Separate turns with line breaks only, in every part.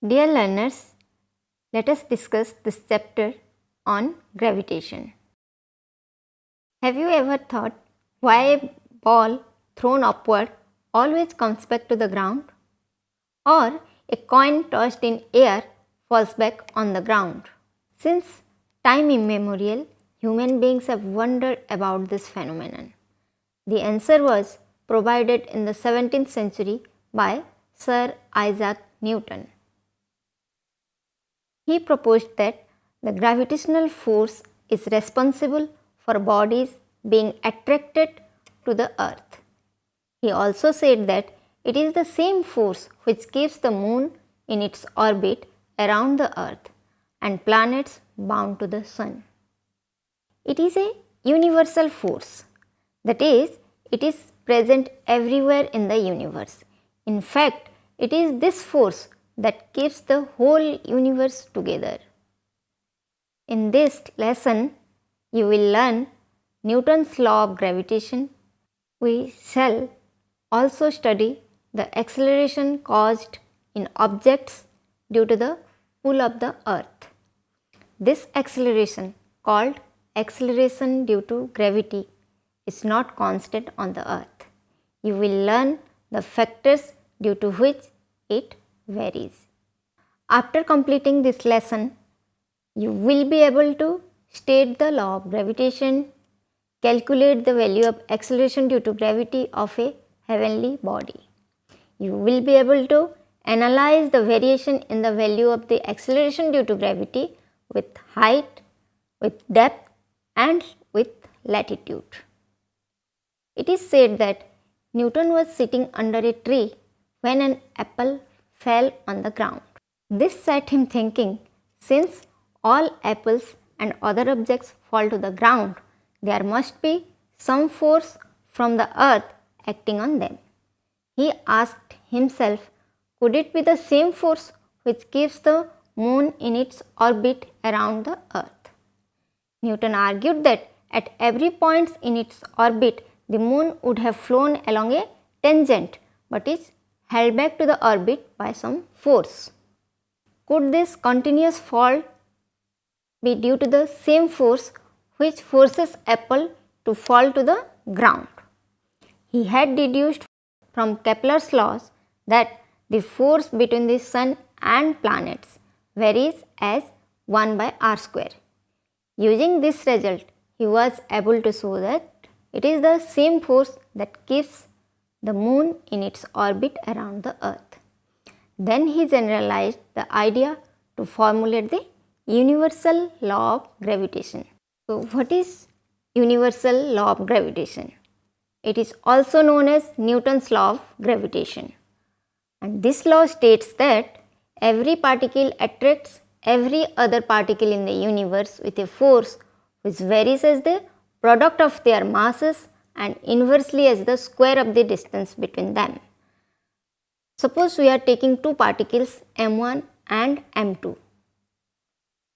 Dear learners, let us discuss this chapter on gravitation. Have you ever thought why a ball thrown upward always comes back to the ground? Or a coin tossed in air falls back on the ground? Since time immemorial, human beings have wondered about this phenomenon. The answer was provided in the 17th century by Sir Isaac Newton. He proposed that the gravitational force is responsible for bodies being attracted to the earth. He also said that it is the same force which keeps the moon in its orbit around the earth and planets bound to the sun. It is a universal force, that is, it is present everywhere in the universe. In fact, it is this force that keeps the whole universe together. In this lesson, you will learn Newton's law of gravitation. We shall also study the acceleration caused in objects due to the pull of the earth. This acceleration, called acceleration due to gravity, is not constant on the earth. You will learn the factors due to which it varies. After completing this lesson, you will be able to state the law of gravitation, calculate the value of acceleration due to gravity of a heavenly body. You will be able to analyze the variation in the value of the acceleration due to gravity with height, with depth and with latitude. It is said that Newton was sitting under a tree when an apple fell on the ground. This set him thinking, since all apples and other objects fall to the ground, there must be some force from the earth acting on them. He asked himself, could it be the same force which keeps the moon in its orbit around the earth? Newton argued that at every point in its orbit, the moon would have flown along a tangent but is held back to the orbit by some force. Could this continuous fall be due to the same force which forces apple to fall to the ground? He had deduced from Kepler's laws that the force between the sun and planets varies as 1 by r square. Using this result, he was able to show that it is the same force that keeps the moon in its orbit around the earth. Then he generalized the idea to formulate the universal law of gravitation. So, what is universal law of gravitation? It is also known as Newton's law of gravitation. And this law states that every particle attracts every other particle in the universe with a force which varies as the product of their masses and inversely as the square of the distance between them. Suppose we are taking two particles m1 and m2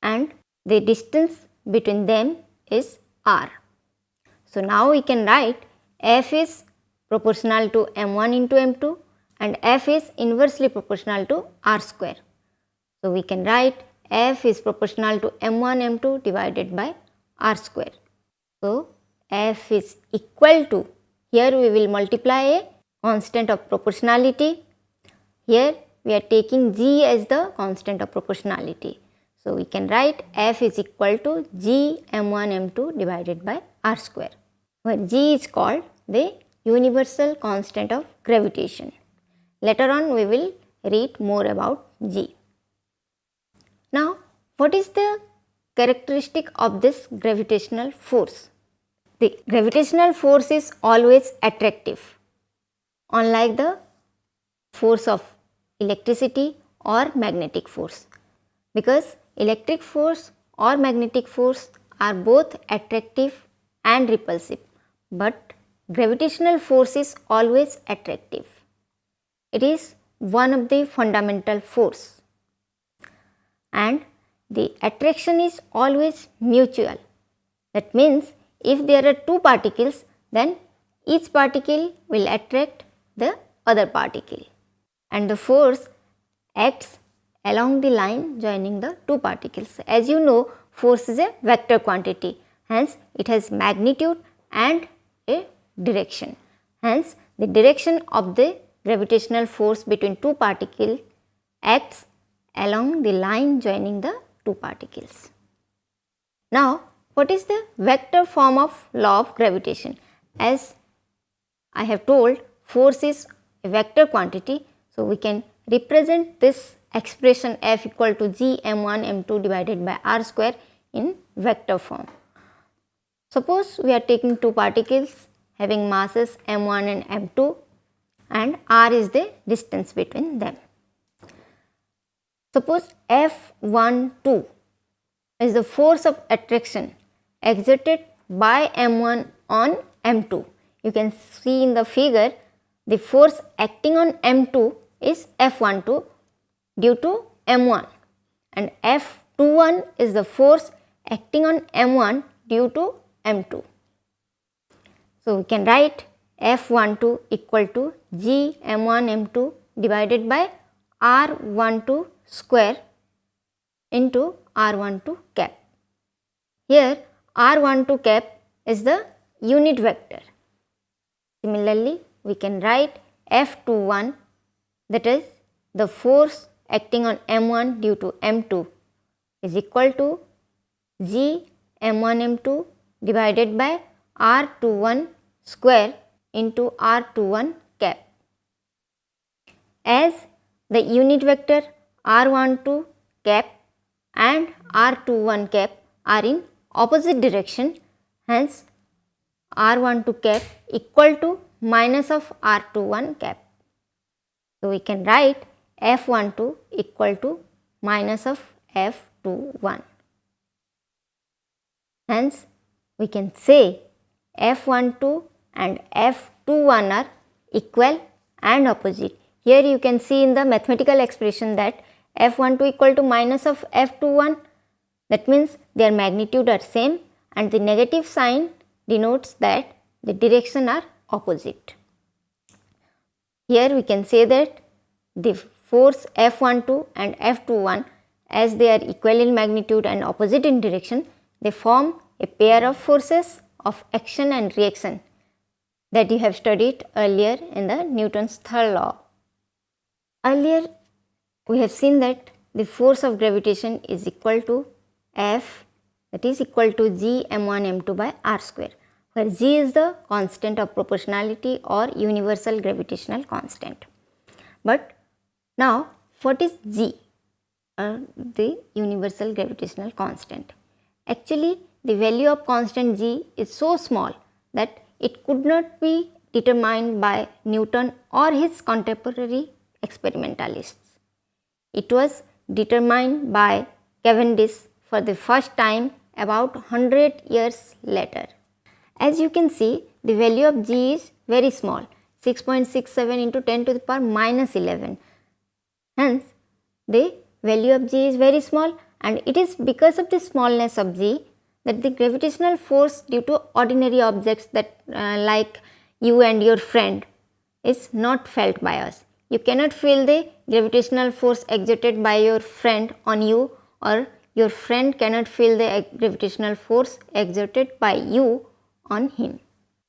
and the distance between them is r. So, now we can write F is proportional to m1 into m2 and F is inversely proportional to r square. So, we can write F is proportional to m1 m2 divided by r square. So, F is equal to, here we will multiply a constant of proportionality. Here we are taking g as the constant of proportionality. So, we can write F is equal to g m1 m2 divided by r square, where g is called the universal constant of gravitation. Later on we will read more about g. Now, what is the characteristic of this gravitational force? The gravitational force is always attractive, unlike the force of electricity or magnetic force, because electric force or magnetic force are both attractive and repulsive, but gravitational force is always attractive. It is one of the fundamental force, and the attraction is always mutual. That means if there are two particles, then each particle will attract the other particle, and the force acts along the line joining the two particles. As you know, force is a vector quantity, hence it has magnitude and a direction. Hence, the direction of the gravitational force between two particles acts along the line joining the two particles. Now, what is the vector form of law of gravitation? As I have told, force is a vector quantity, so we can represent this expression F equal to g m1 m2 divided by r square in vector form. Suppose we are taking two particles having masses m1 and m2 and r is the distance between them. Suppose F12 is the force of attraction exerted by m1 on m2. You can see in the figure the force acting on m2 is F12 due to m1 and F21 is the force acting on m1 due to m2. So, we can write F12 equal to g m1 m2 divided by r12 square into r12 cap. Here r12 cap is the unit vector. Similarly, we can write F21, that is the force acting on m1 due to m2 is equal to g m1 m2 divided by r21 square into r21 cap. As the unit vector r12 cap and r21 cap are in opposite direction, hence r12 cap equal to minus of r21 cap. So, we can write F12 equal to minus of F21. Hence, we can say F12 and F21 are equal and opposite. Here you can see in the mathematical expression that F12 equal to minus of F21, that means their magnitude are same and the negative sign denotes that the direction are opposite. Here we can say that the force F12 and F21, as they are equal in magnitude and opposite in direction, they form a pair of forces of action and reaction that you have studied earlier in the Newton's third law. Earlier we have seen that the force of gravitation is equal to F, that is equal to g m1 m2 by r square, where g is the constant of proportionality or universal gravitational constant. But now what is g, the universal gravitational constant? Actually, the value of constant g is so small that it could not be determined by Newton or his contemporary experimentalists. It was determined by Cavendish for the first time about 100 years later. As you can see, the value of g is very small, 6.67 into 10 to the power minus 11. Hence, the value of g is very small, and it is because of the smallness of g that the gravitational force due to ordinary objects that like you and your friend is not felt by us. You cannot feel the gravitational force exerted by your friend on you, or your friend cannot feel the gravitational force exerted by you on him.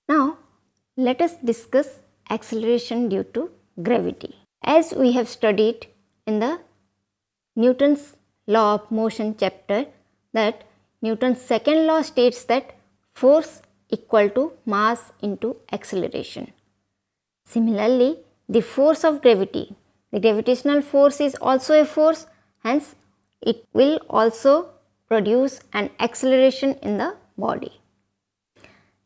Now, let us discuss acceleration due to gravity. As we have studied in the Newton's law of motion chapter, that Newton's second law states that force equal to mass into acceleration. Similarly, the force of gravity, the gravitational force is also a force, hence it will also produce an acceleration in the body.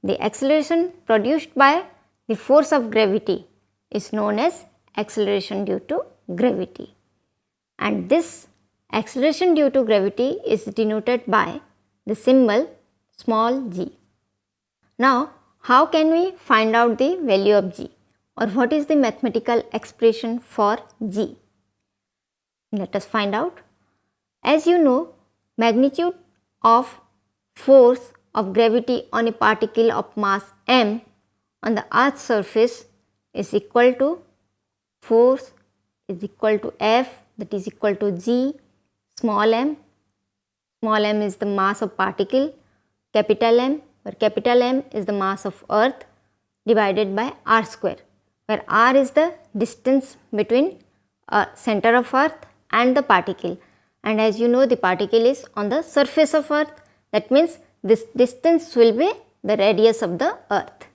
The acceleration produced by the force of gravity is known as acceleration due to gravity, and this acceleration due to gravity is denoted by the symbol small g. Now, how can we find out the value of g, or what is the mathematical expression for g? Let us find out. As you know, magnitude of force of gravity on a particle of mass m on the earth's surface is equal to force is equal to F that is equal to g small m. Small m is the mass of particle, capital M, where capital M is the mass of earth divided by r square, where r is the distance between center of earth and the particle, and as you know the particle is on the surface of earth, that means this distance will be the radius of the earth,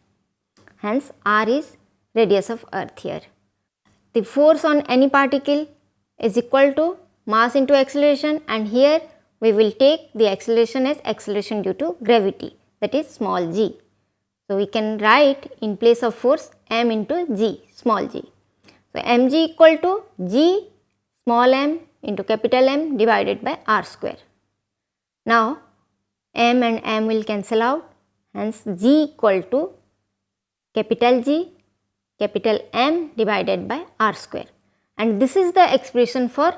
hence r is radius of earth here. The force on any particle is equal to mass into acceleration, and here we will take the acceleration as acceleration due to gravity, that is small g. So, we can write in place of force m into g small g. So, mg equal to g small m into capital M divided by r square. Now, m and m will cancel out, hence g equal to capital G capital M divided by r square, and this is the expression for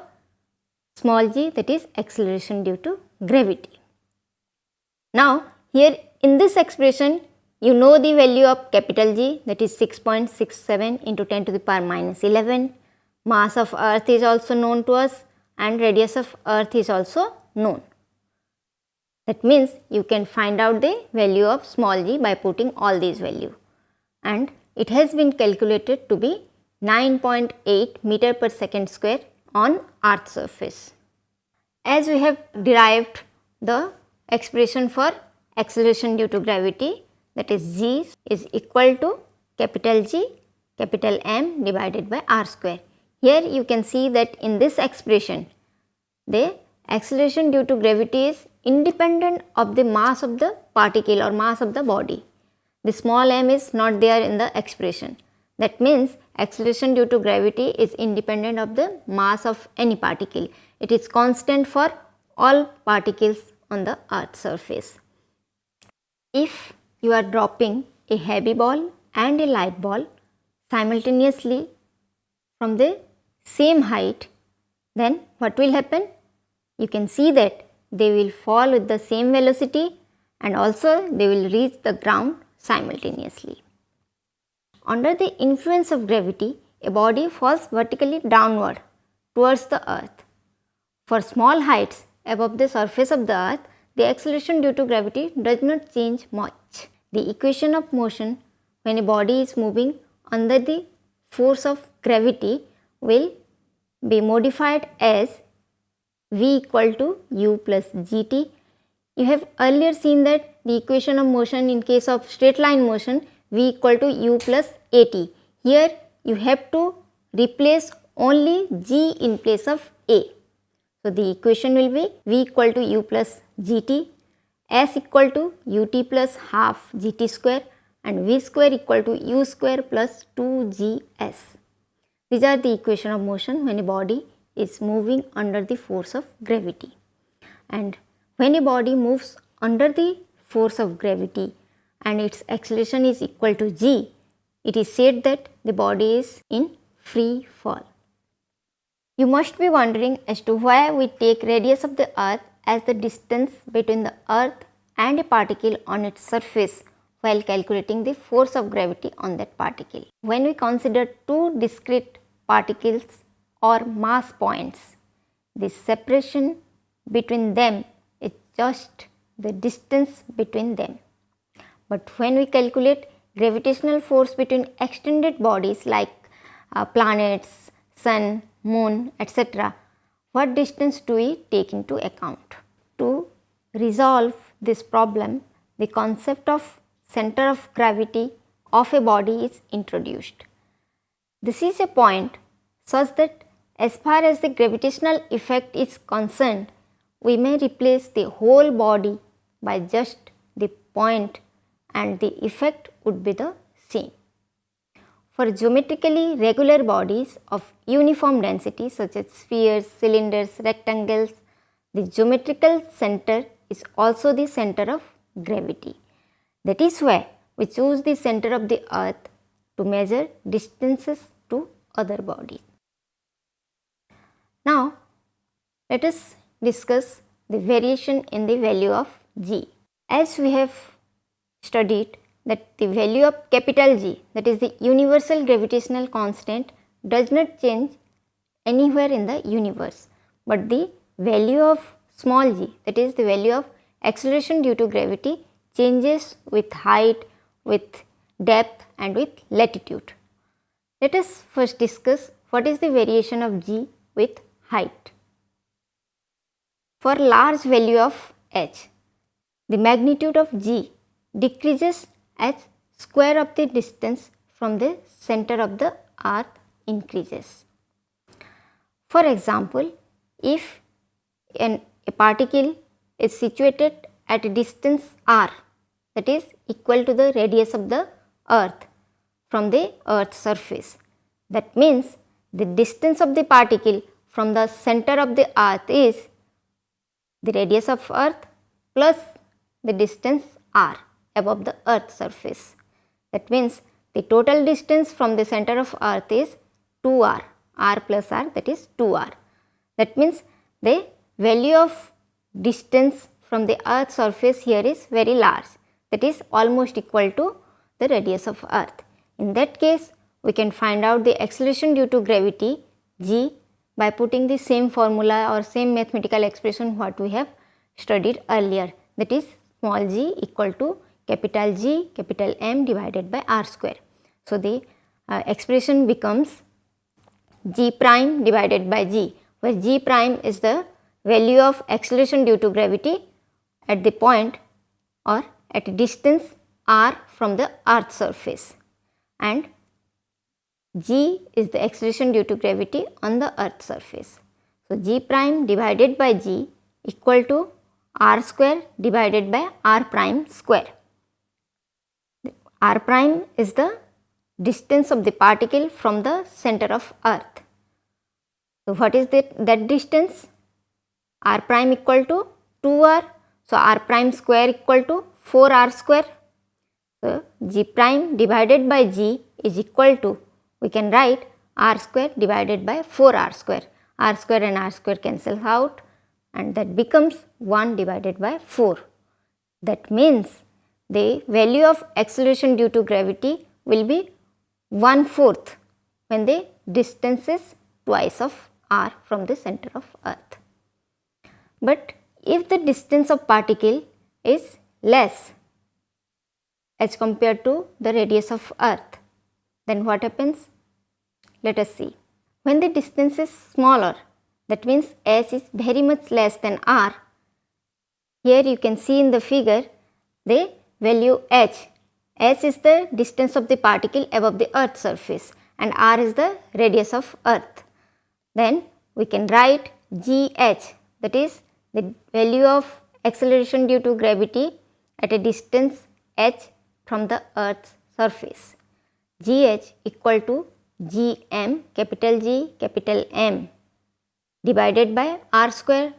small g, that is acceleration due to gravity. Now, here in this expression you know the value of capital G, that is 6.67 into 10 to the power minus 11. Mass of earth is also known to us and radius of earth is also known. That means you can find out the value of small g by putting all these values, and it has been calculated to be 9.8 meter per second square on earth's surface. As we have derived the expression for acceleration due to gravity, that is g is equal to capital G capital M divided by r square. Here you can see that in this expression the acceleration due to gravity is independent of the mass of the particle or mass of the body. The small m is not there in the expression. That means acceleration due to gravity is independent of the mass of any particle. It is constant for all particles on the earth's surface. If you are dropping a heavy ball and a light ball simultaneously from the same height, then what will happen? You can see that they will fall with the same velocity and also they will reach the ground simultaneously. Under the influence of gravity, a body falls vertically downward towards the earth. For small heights above the surface of the earth, the acceleration due to gravity does not change much. The equation of motion when a body is moving under the force of gravity will be modified as v equal to u plus gt. You have earlier seen that the equation of motion in case of straight line motion, v equal to u plus at. Here you have to replace only g in place of a. So, the equation will be v equal to u plus gt, s equal to ut plus half gt square, and v square equal to u square plus 2gs. These are the equation of motion when a body is moving under the force of gravity. And when a body moves under the force of gravity and its acceleration is equal to g, it is said that the body is in free fall. You must be wondering as to why we take radius of the earth as the distance between the earth and a particle on its surface while calculating the force of gravity on that particle. When we consider two discrete particles or mass points, the separation between them is just the distance between them. But when we calculate gravitational force between extended bodies like planets, sun, moon, etc., what distance do we take into account? To resolve this problem, the concept of center of gravity of a body is introduced. This is a point such that as far as the gravitational effect is concerned, we may replace the whole body by just the point and the effect would be the same. For geometrically regular bodies of uniform density such as spheres, cylinders, rectangles, the geometrical center is also the center of gravity. That is why we choose the center of the earth to measure distances to other bodies. Now, let us discuss the variation in the value of g. As we have studied that the value of capital G, that is the universal gravitational constant, does not change anywhere in the universe, but the value of small g, that is the value of acceleration due to gravity, changes with height, with depth and with latitude. Let us first discuss what is the variation of g with height. For large value of h, the magnitude of g decreases as square of the distance from the center of the earth increases. For example, if a particle is situated at a distance r, that is equal to the radius of the earth from the earth's surface, that means the distance of the particle from the center of the earth is the radius of earth plus the distance r above the earth's surface. That means the total distance from the center of earth is 2r, r plus r, that is 2r. That means the value of distance from the earth's surface here is very large, that is almost equal to the radius of earth. In that case, we can find out the acceleration due to gravity g by putting the same formula or same mathematical expression what we have studied earlier, that is small g equal to capital G capital M divided by r square. So, the expression becomes g prime divided by g, where g prime is the value of acceleration due to gravity at the point or at a distance r from the earth's surface, and g is the acceleration due to gravity on the earth's surface. So, g prime divided by g equal to r square divided by r prime square. R prime is the distance of the particle from the center of earth. So, what is that distance? R prime equal to 2r. So, r prime square equal to 4r square. So, g prime divided by g is equal to, we can write r square divided by 4r square. R square and r square cancel out and that becomes 1 divided by 4. That means the value of acceleration due to gravity will be 1/4 when the distance is twice of r from the center of earth. But if the distance of particle is less as compared to the radius of earth, then what happens? Let us see. When the distance is smaller, that means s is very much less than r. Here you can see in the figure the value h. S is the distance of the particle above the earth's surface and r is the radius of earth. Then we can write gh, that is the value of acceleration due to gravity at a distance h from the earth's surface. Gh equal to gm capital G capital M divided by r square,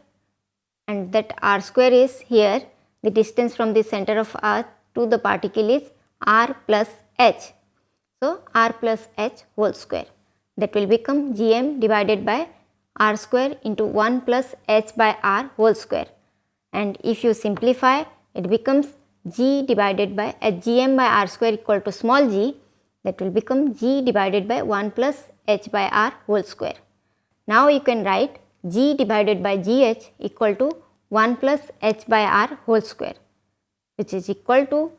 and that r square is here the distance from the center of earth to the particle is r plus h. So, r plus h whole square, that will become gm divided by r square into 1 plus h by r whole square, and if you simplify it becomes g divided by gm by r square equal to small g, that will become g divided by 1 plus h by r whole square. Now you can write g divided by gh equal to 1 plus h by r whole square, which is equal to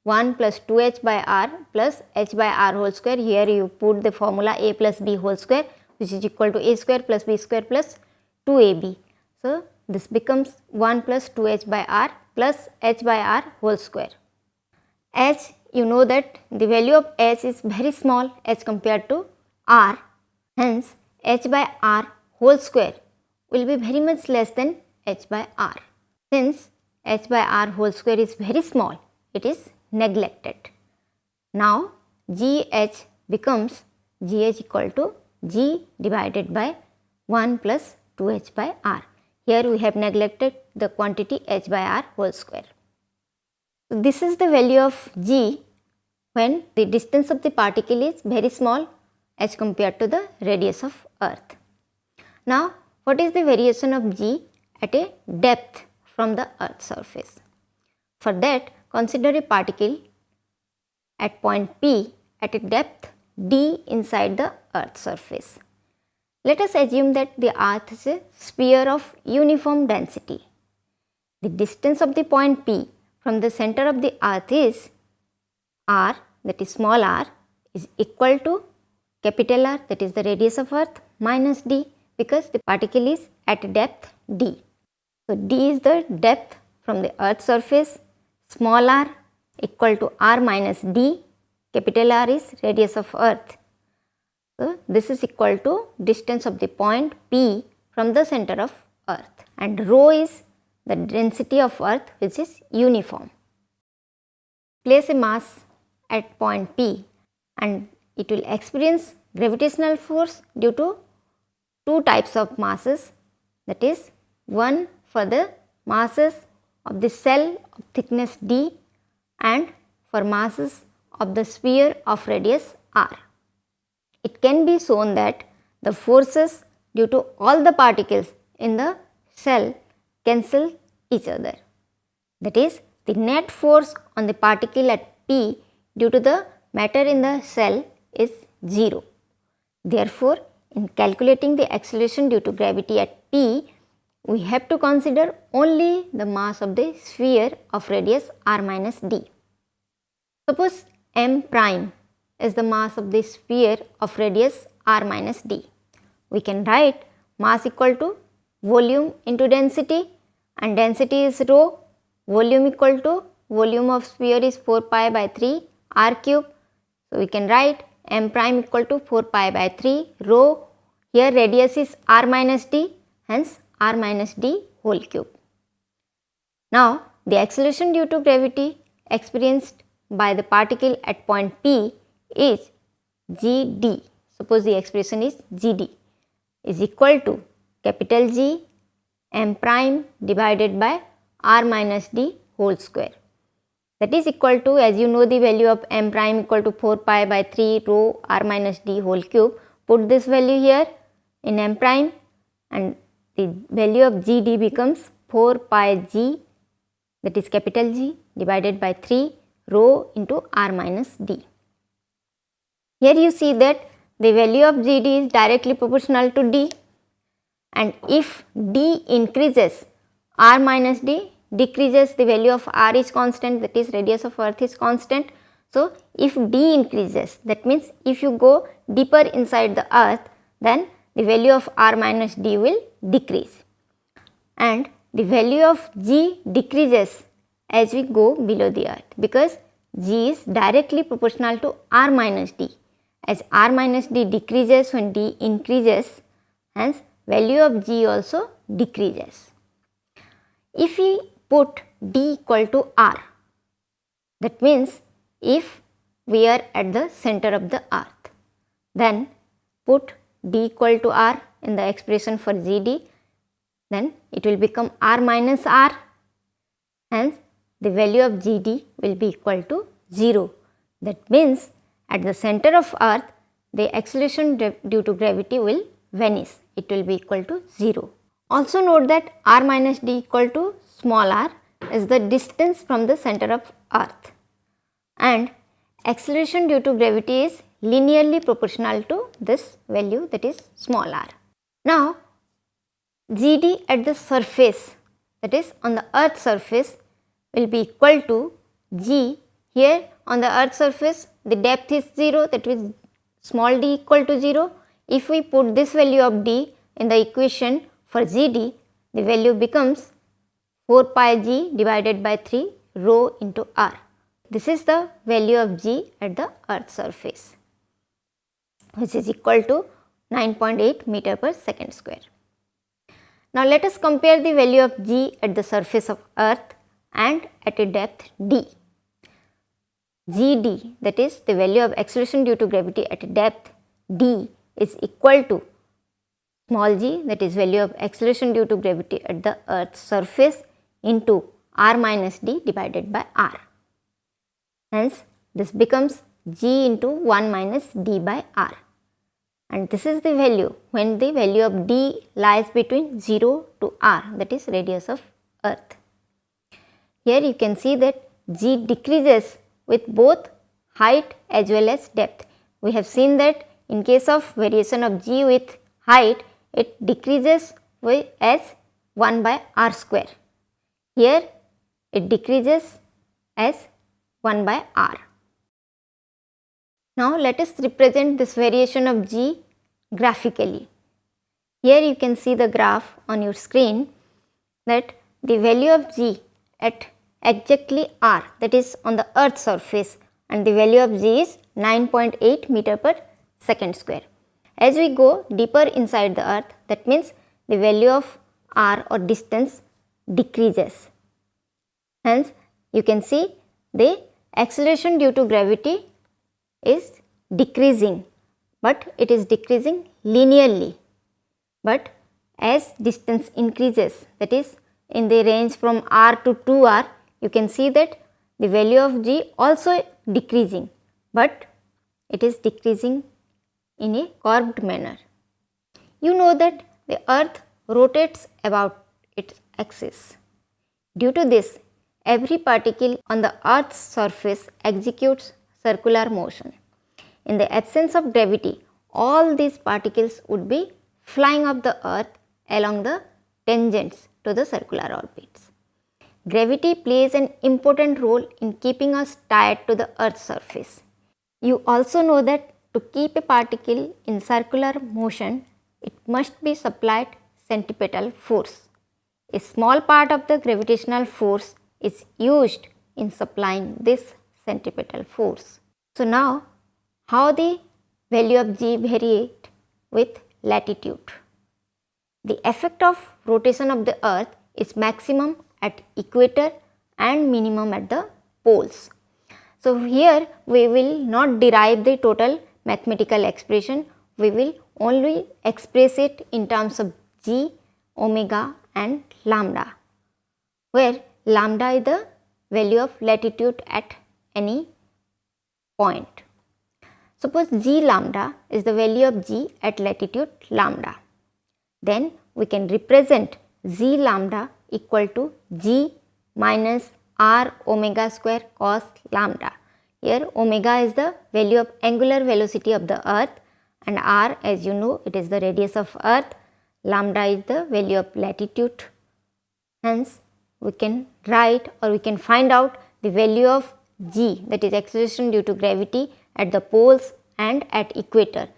1 plus 2h by r plus h by r whole square. Here you put the formula a plus b whole square, which is equal to a square plus b square plus 2ab. So, this becomes 1 plus 2h by r plus h by r whole square. H, you know that the value of h is very small as compared to r, hence h by r whole square will be very much less than h by r. Since h by r whole square is very small, it is neglected. Now, gh becomes gh equal to g divided by 1 plus 2h by r. Here we have neglected the quantity h by r whole square. So, this is the value of g when the distance of the particle is very small as compared to the radius of earth. Now, what is the variation of g at a depth from the earth's surface? For that, consider a particle at point P at a depth d inside the earth's surface. Let us assume that the earth is a sphere of uniform density. The distance of the point P from the center of the earth is r, that is small r, is equal to capital R, that is the radius of earth, minus d, because the particle is at depth d. So, d is the depth from the earth's surface, small r equal to r minus d, capital R is radius of earth. So, this is equal to distance of the point P from the center of earth, and rho is the density of earth, which is uniform. Place a mass at point P and it will experience gravitational force due to two types of masses, that is, one for the masses of the cell of thickness d and for masses of the sphere of radius r. It can be shown that the forces due to all the particles in the cell cancel each other. That is, the net force on the particle at P due to the matter in the cell is 0. Therefore, in calculating the acceleration due to gravity at P, we have to consider only the mass of the sphere of radius r minus d. Suppose m prime is the mass of the sphere of radius r minus d. We can write mass equal to volume into density, and density is rho, volume equal to volume of sphere is 4 pi by 3 r cube. So, we can write m prime equal to 4 pi by 3 rho, here radius is r minus d, hence r minus d whole cube. Now, the acceleration due to gravity experienced by the particle at point P is gd. Suppose the expression is gd is equal to capital G m prime divided by r minus d whole square. That is equal to, as you know, the value of m prime equal to 4 pi by 3 rho r minus d whole cube. Put this value here in m prime and the value of gd becomes 4 pi g, that is capital G, divided by 3 rho into r minus d. Here you see that the value of gd is directly proportional to d, and if d increases, r minus d decreases, the value of r is constant, that is radius of earth is constant. So, if d increases, that means if you go deeper inside the earth, then the value of r minus d will decrease, and the value of g decreases as we go below the earth, because g is directly proportional to r minus d. As r minus d decreases when d increases, hence value of g also decreases. If we put d equal to r, that means if we are at the center of the earth, then put d equal to r in the expression for gd, then it will become r minus r, hence the value of gd will be equal to 0. That means at the center of earth, the acceleration due to gravity will vanish, it will be equal to 0. Also note that r minus d equal to small r is the distance from the center of earth, and acceleration due to gravity is linearly proportional to this value, that is small r. Now, gd at the surface, that is on the earth's surface, will be equal to g. Here on the earth's surface the depth is 0, that is small d equal to 0. If we put this value of d in the equation for gd, the value becomes 4 pi g divided by 3 rho into r. This is the value of g at the earth's surface, which is equal to 9.8 meter per second square. Now, let us compare the value of g at the surface of earth and at a depth d. gd, that is the value of acceleration due to gravity at a depth d, is equal to small g, that is value of acceleration due to gravity at the earth's surface, into r minus d divided by r. Hence, this becomes g into 1 minus d by r, and this is the value when the value of d lies between 0 to r, that is radius of earth. Here you can see that g decreases with both height as well as depth. We have seen that in case of variation of g with height, it decreases as 1 by r square. Here it decreases as 1 by r. Now let us represent this variation of g graphically. Here you can see the graph on your screen that the value of g at exactly r, that is on the earth's surface, and the value of g is 9.8 meter per second square. As we go deeper inside the earth, that means the value of r or distance decreases. Hence, you can see the acceleration due to gravity is decreasing, but it is decreasing linearly. But as distance increases, that is in the range from r to 2r, you can see that the value of g also decreasing, but it is decreasing in a curved manner. You know that the earth rotates about its axis. Due to this, every particle on the earth's surface executes circular motion. In the absence of gravity, all these particles would be flying up the earth along the tangents to the circular orbits. Gravity plays an important role in keeping us tied to the earth's surface. You also know that to keep a particle in circular motion, it must be supplied centripetal force. A small part of the gravitational force is used in supplying this centripetal force. So now, how the value of g variate with latitude? The effect of rotation of the earth is maximum at equator and minimum at the poles. So here we will not derive the total mathematical expression, we will only express it in terms of g, omega and lambda, where lambda is the value of latitude at any point. Suppose g lambda is the value of g at latitude lambda. Then we can represent g lambda equal to g minus r omega square cos lambda. Here omega is the value of angular velocity of the earth and r, as you know, it is the radius of earth, lambda is the value of latitude. Hence, we can write or we can find out the value of g, that is acceleration due to gravity, at the poles and at equator.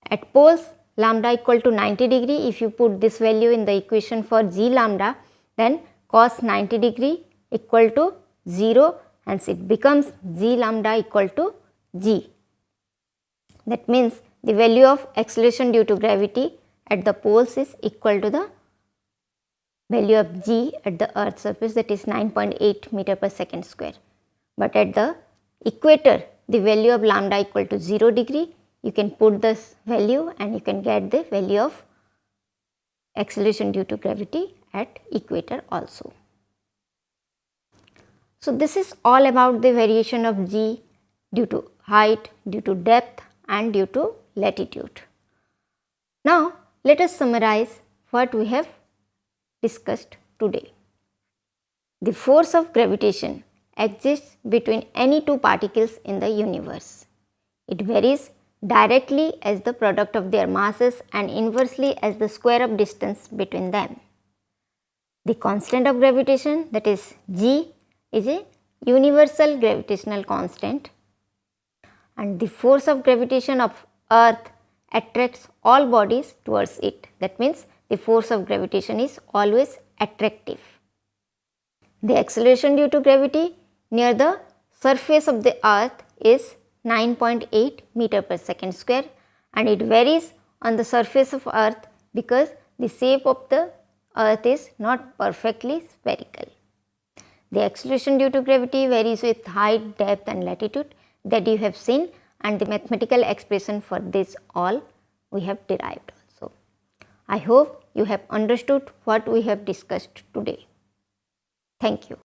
At poles, lambda equal to 90 degree. If you put this value in the equation for g lambda, then cos 90 degree equal to 0, hence it becomes g lambda equal to g. That means the value of acceleration due to gravity at the poles is equal to the value of g at the earth's surface, that is 9.8 meter per second square. But at the equator, the value of lambda equal to 0 degree, you can put this value and you can get the value of acceleration due to gravity at equator also. So this is all about the variation of g due to height, due to depth and due to latitude. Now let us summarize what we have discussed today. The force of gravitation exists between any two particles in the universe. It varies directly as the product of their masses and inversely as the square of distance between them. The constant of gravitation, that is g, is a universal gravitational constant, and the force of gravitation of earth attracts all bodies towards it. That means the force of gravitation is always attractive. The acceleration due to gravity near the surface of the earth is 9.8 meter per second square, and it varies on the surface of earth because the shape of the earth is not perfectly spherical. The acceleration due to gravity varies with height, depth and latitude that you have seen, and the mathematical expression for this all we have derived also. I hope you have understood what we have discussed today. Thank you.